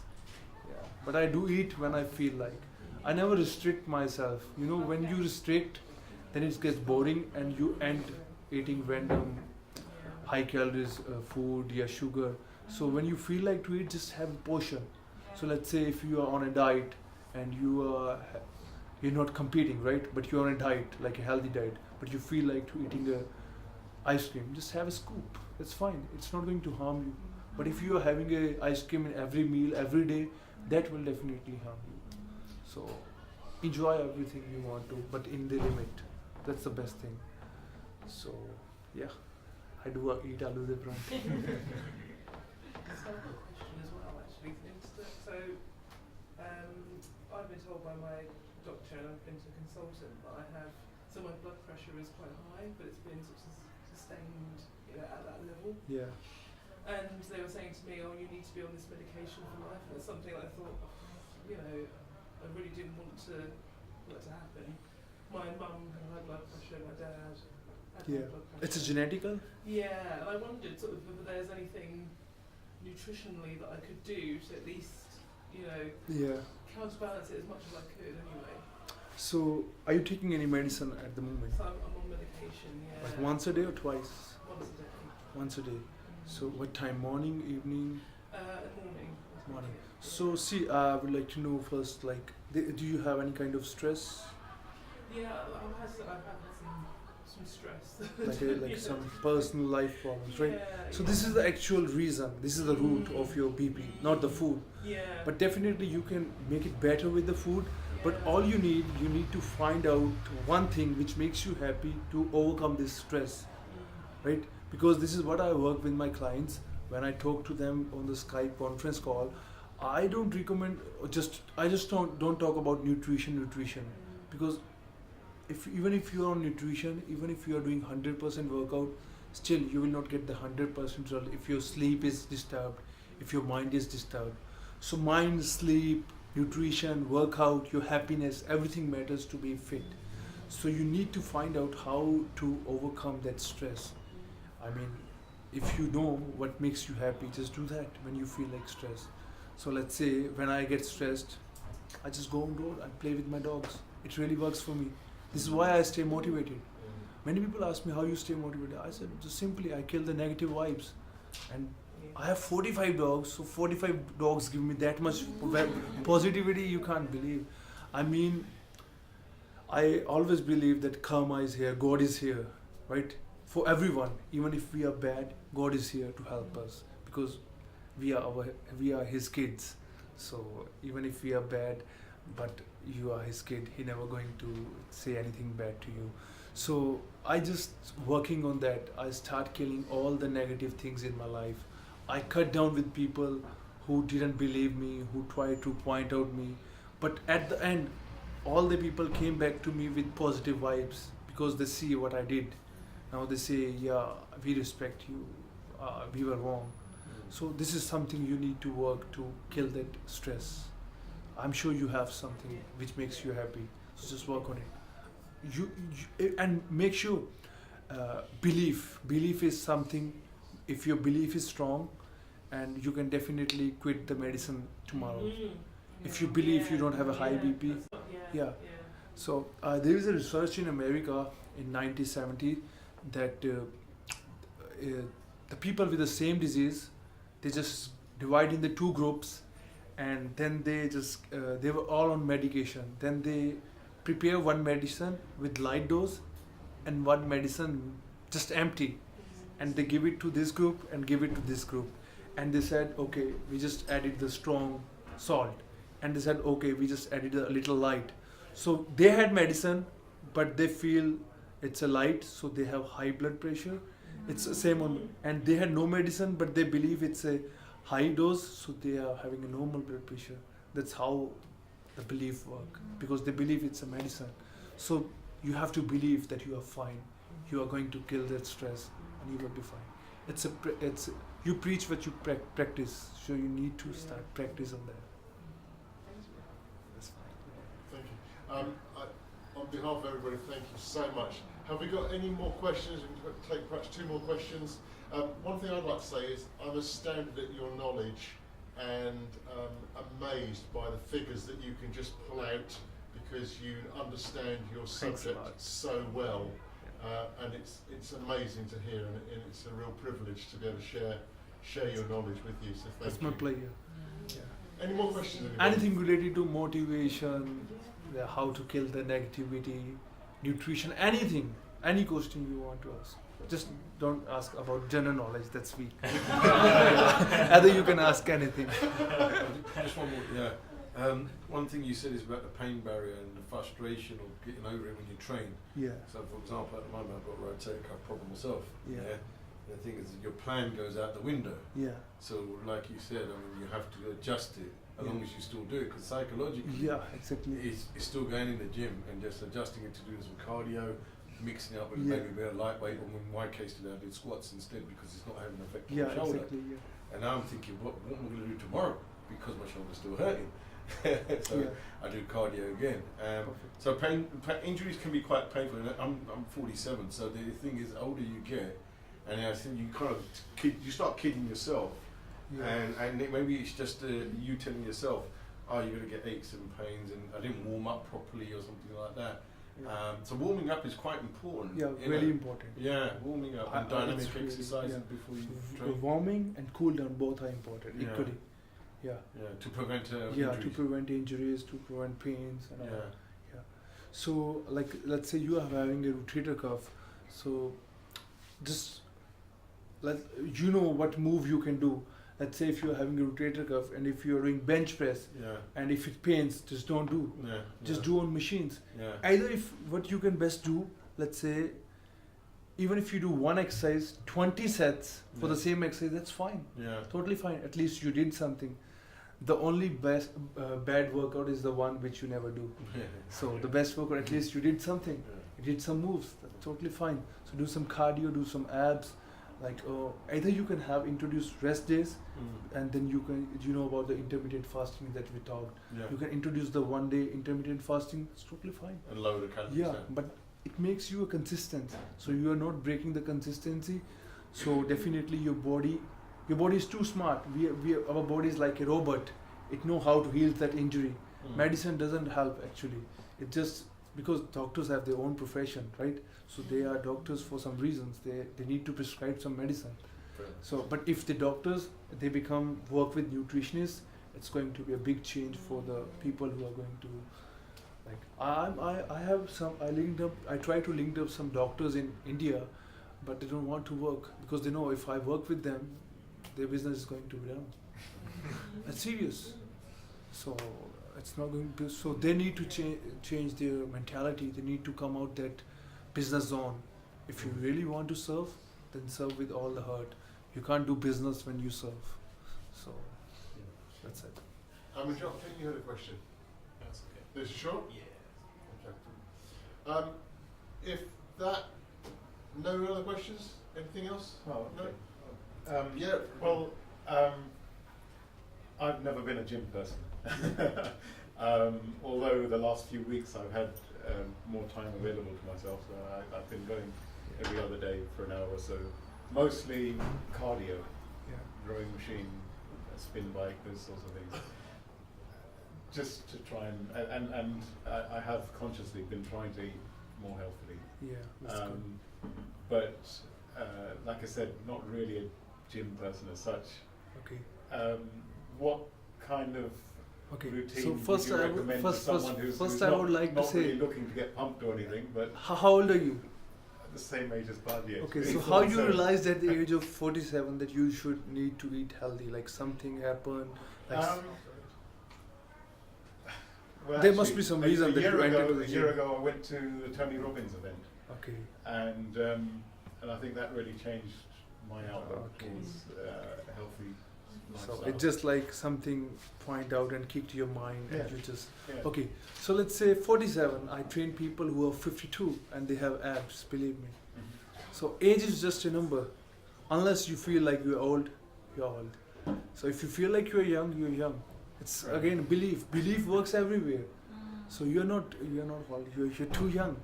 Yeah, but I do eat when I feel like. I never restrict myself. You know, when you restrict, then it gets boring and you end eating random high calories food, sugar. So when you feel like to eat, just have a portion. So let's say if you are on a diet and you're not competing, right? But you're on a diet, like a healthy diet, but you feel like to eating ice cream, just have a scoop. That's fine. It's not going to harm you. But if you are having a ice cream in every meal, every day, that will definitely harm you. So enjoy everything you want to, but in the limit. That's the best thing. So yeah, I do eat aloo de paratha. So I've got a question as well, actually. So, I've been told by my doctor, and I've been to a consultant, that my blood pressure is quite high, but it's been sort of sustained, at that level. Yeah. And they were saying to me, oh, you need to be on this medication for life, and it's something that I thought, I really didn't want that to happen. My mum had high blood pressure, my dad had high blood pressure. It's a genetical? Yeah, and I wondered sort of whether there's anything nutritionally that I could do to at least, counterbalance it as much as I could anyway. So, are you taking any medicine at the moment? So I'm on medication, yeah. Like once a day or twice? Once a day. Once a day. So what time? Morning, evening? Morning. Morning. So see, I would like to know first, like, do you have any kind of stress? Yeah, I've had some some stress. like some personal life problems, right? Yeah, So yeah. this is the actual reason. This is the root of your BP, not the food. Yeah. But definitely you can make it better with the food. But yeah. all you need to find out one thing which makes you happy to overcome this stress, right? Because this is what I work with my clients when I talk to them on the Skype conference call. I don't recommend I just don't talk about nutrition because even if you are on nutrition, even if you are doing 100% workout, still you will not get the 100% result if your sleep is disturbed, if your mind is disturbed. So mind, sleep, nutrition, workout, your happiness, everything matters to be fit. So you need to find out how to overcome that stress. I mean, if you know what makes you happy, just do that when you feel like stress. So let's say when I get stressed, I just go on road and play with my dogs. It really works for me. This is why I stay motivated. Many people ask me how you stay motivated. I said just simply I kill the negative vibes. And I have 45 dogs, so 45 dogs give me that much positivity you can't believe. I mean, I always believe that karma is here, God is here, right? For everyone, even if we are bad, God is here to help us because we are His kids. So even if we are bad, but you are His kid, He never going to say anything bad to you. So I just working on that. I start killing all the negative things in my life. I cut down with people who didn't believe me, who tried to point out me. But at the end, all the people came back to me with positive vibes because they see what I did. Now they say, yeah, we respect you. We were wrong. So this is something you need to work to kill that stress. I'm sure you have something which makes you happy. So just work on it. And make sure belief is something. If your belief is strong, and you can definitely quit the medicine tomorrow. If you believe you don't have a high BP, yeah. So there is a research in America in 1970 that the people with the same disease, they just divide in the two groups, and then they were all on medication. Then they prepare one medicine with light dose and one medicine just empty, and they give it to this group and give it to this group. And they said, okay, we just added the strong salt. And they said, okay, we just added a little light. So they had medicine, but they feel it's a light, so they have high blood pressure. It's the same on, and they had no medicine, but they believe it's a high dose, so they are having a normal blood pressure. That's how the belief work, because they believe it's a medicine. So you have to believe that you are fine. You are going to kill that stress, and you will be fine. You preach what you practice, so you need to start practice on that. That's fine. Thank you. On behalf of everybody, thank you so much. Have we got any more questions? We can take perhaps two more questions. One thing I'd like to say is I'm astounded at your knowledge and amazed by the figures that you can just pull out because you understand your subject so well. And it's amazing to hear, and it's a real privilege to be able to share your knowledge with you. So thank you. That's my pleasure. Yeah. Any more questions? Anything related to motivation, how to kill the negativity, nutrition, anything, any question you want to ask. Just don't ask about general knowledge, that's weak. Either you can ask anything. Just one more, yeah. One thing you said is about the pain barrier and the frustration of getting over it when you train. Yeah. So, for example, at the moment I've got a rotator cuff problem myself. Yeah. The thing is, your plan goes out the window. Yeah. So, like you said, I mean, you have to adjust it as long as you still do it, because psychologically, yeah, exactly. It's still going in the gym and just adjusting it to do some cardio, mixing it up with maybe a bit of lightweight, or in my case today I did squats instead because it's not having an effect on my shoulder. Exactly, yeah. And now I'm thinking, what am I going to do tomorrow? Because my shoulder's still hurting. So I do cardio again. So injuries can be quite painful. And I'm 47, so the thing is, the older you get, and I think you kind of you start kidding yourself, and maybe it's just you telling yourself, oh, you're going to get aches and pains, and I didn't warm up properly or something like that. So warming up is quite important. Yeah, really important. Yeah, warming up and dynamic exercises before you train. Warming and cool down both are important equally. Yeah. Yeah, to prevent injuries. To prevent injuries, to prevent pains and all. Yeah. So, like, let's say you are having a rotator cuff. So just let you know what move you can do. Let's say if you're having a rotator cuff and if you're doing bench press Yeah. and if it pains, just don't do. Yeah. Just do on machines. Yeah. Either if what you can best do, let's say, even if you do one exercise, 20 sets for the Yeah. same exercise, that's fine. Yeah. Totally fine. At least you did something. The only best bad workout is the one which you never do. Yeah. So the best workout, at least you did something. Yeah. You did some moves. That's totally fine. So do some cardio, do some abs. Like either you can have introduced rest days, and then you can about the intermittent fasting that we talked. Yeah. You can introduce the 1 day intermittent fasting. It's totally fine. And lower the calories. Yeah, but it makes you a consistent. So you are not breaking the consistency. So definitely your body is too smart. Our body is like a robot. It know how to heal that injury. Medicine doesn't help actually. It just because doctors have their own profession, right? So they are doctors for some reasons. They need to prescribe some medicine. So, but if the doctors they become work with nutritionists, it's going to be a big change for the people who are going to I try to link up some doctors in India, but they don't want to work because they know if I work with them, their business is going to be down. That's serious. So it's not going to. So they need to change their mentality. They need to come out that business zone. If you really want to serve, then serve with all the heart. You can't do business when you serve. So that's it. John, I think you had a question. That's okay. This is sure? Yeah. Okay. If that, no other questions? Anything else? Oh, No? okay. Yeah. Well, I've never been a gym person. Although the last few weeks I've had more time available to myself, so I've been going every other day for an hour or so. Mostly cardio, rowing machine, a spin bike, those sorts of things. Just to try and I have consciously been trying to eat more healthily. Yeah. That's good. But like I said, not really a gym person as such. Okay. What kind of Okay. routine So first, would you I would recommend first, to someone who's first not, I would like to not say, really looking to get pumped or anything, but how old are you? at the same age as Badi? Okay. So how you realized at the age of 47 that you should need to eat healthy? Like something happened. Like Well, There must actually, be some a reason that year you entered ago, the A year gym. ago, I went to the Tony Robbins event, okay. and I think that really changed my outlook Okay. towards a healthy So lifestyle. it just like something point out and kicked your mind, and Yeah. you just Yeah. okay. So let's say 47. I train people who are 52 and they have abs. Believe me. Mhm. So age is just a number. Unless you feel like you're old, you're old. So if you feel like you're young, you're young. It's Right. again belief. Belief works everywhere. So you're not old. You're too young.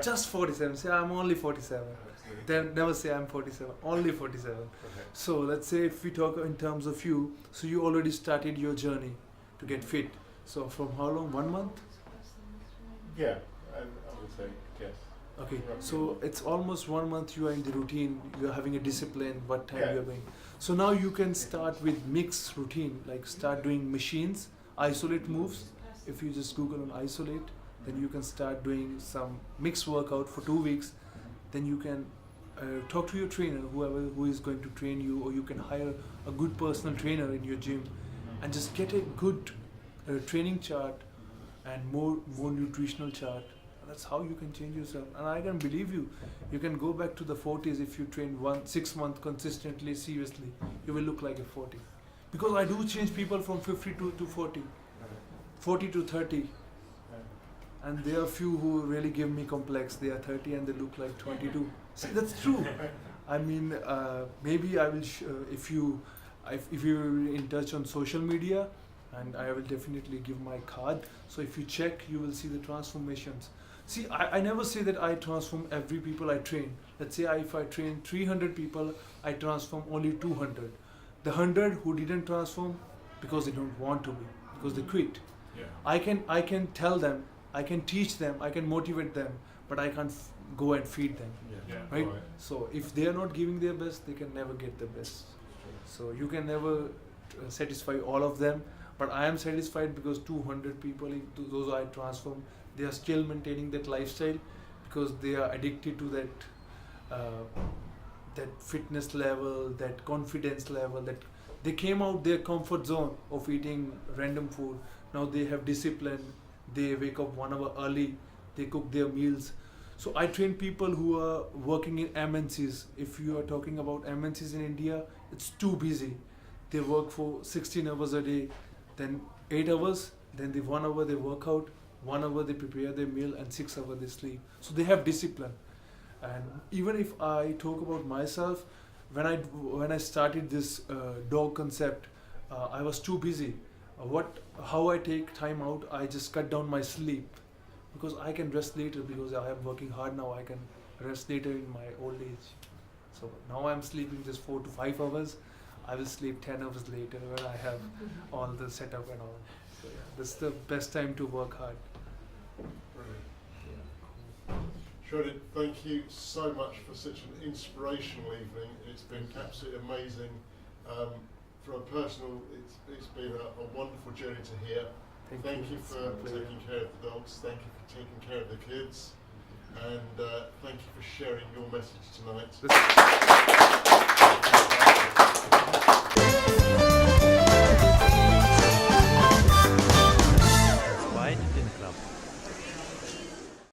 Just 47. Say I'm only 47. Absolutely. Then never say I'm 47. Only 47. Okay. So let's say if we talk in terms of you, so you already started your journey to get fit. So from how long? 1 month? Yeah, I would say yes. Okay. Roughly. So it's almost 1 month you are in the routine. You are having a discipline. What time Yeah. you are going. So now you can start with mixed routine. Like start doing machines, isolate moves. If you just Google on isolate, then you can start doing some mixed workout for 2 weeks. Then you can talk to your trainer, who is going to train you, or you can hire a good personal trainer in your gym, and just get a good training chart and more nutritional chart. That's how you can change yourself. And I can believe you. You can go back to the 40s if you train 6 months consistently, seriously. You will look like a 40. Because I do change people from 52 to 40, 40 to 30. And there are few who really give me complex. They are 30 and they look like 22. See, that's true. I mean, maybe I will if you are in touch on social media, and I will definitely give my card. So if you check, you will see the transformations. See, I never say that I transform every people I train. Let's say if I train 300 people, I transform only 200. The 100 who didn't transform because they don't want to be, because they quit. Yeah. I can tell them, I can teach them, I can motivate them, but I can't go and feed them. Yeah. Right? So if they are not giving their best, they can never get the best. So you can never satisfy all of them, but I am satisfied because 200 people, those I transform, they are still maintaining that lifestyle because they are addicted to that fitness level, that confidence level, that they came out their comfort zone of eating random food. Now they have discipline. They wake up 1 hour early. They cook their meals. So I train people who are working in MNCs. If you are talking about MNCs in India, it's too busy. They work for 16 hours a day, then 8 hours, then the 1 hour they work out, 1 hour they prepare their meal, and 6 hours they sleep. So they have discipline. And even if I talk about myself, when I started this dog concept, I was too busy. How I take time out, I just cut down my sleep, because I can rest later, because I am working hard now. I can rest later in my old age. So now I'm sleeping just 4 to 5 hours. I will sleep 10 hours later when I have all the setup and all. So yeah, that's the best time to work hard. Shredded, thank you so much for such an inspirational evening. It's been absolutely amazing. From a personal, it's been a wonderful journey to hear. Thank you for taking care of the dogs. Thank you for taking care of the kids. And thank you for sharing your message tonight.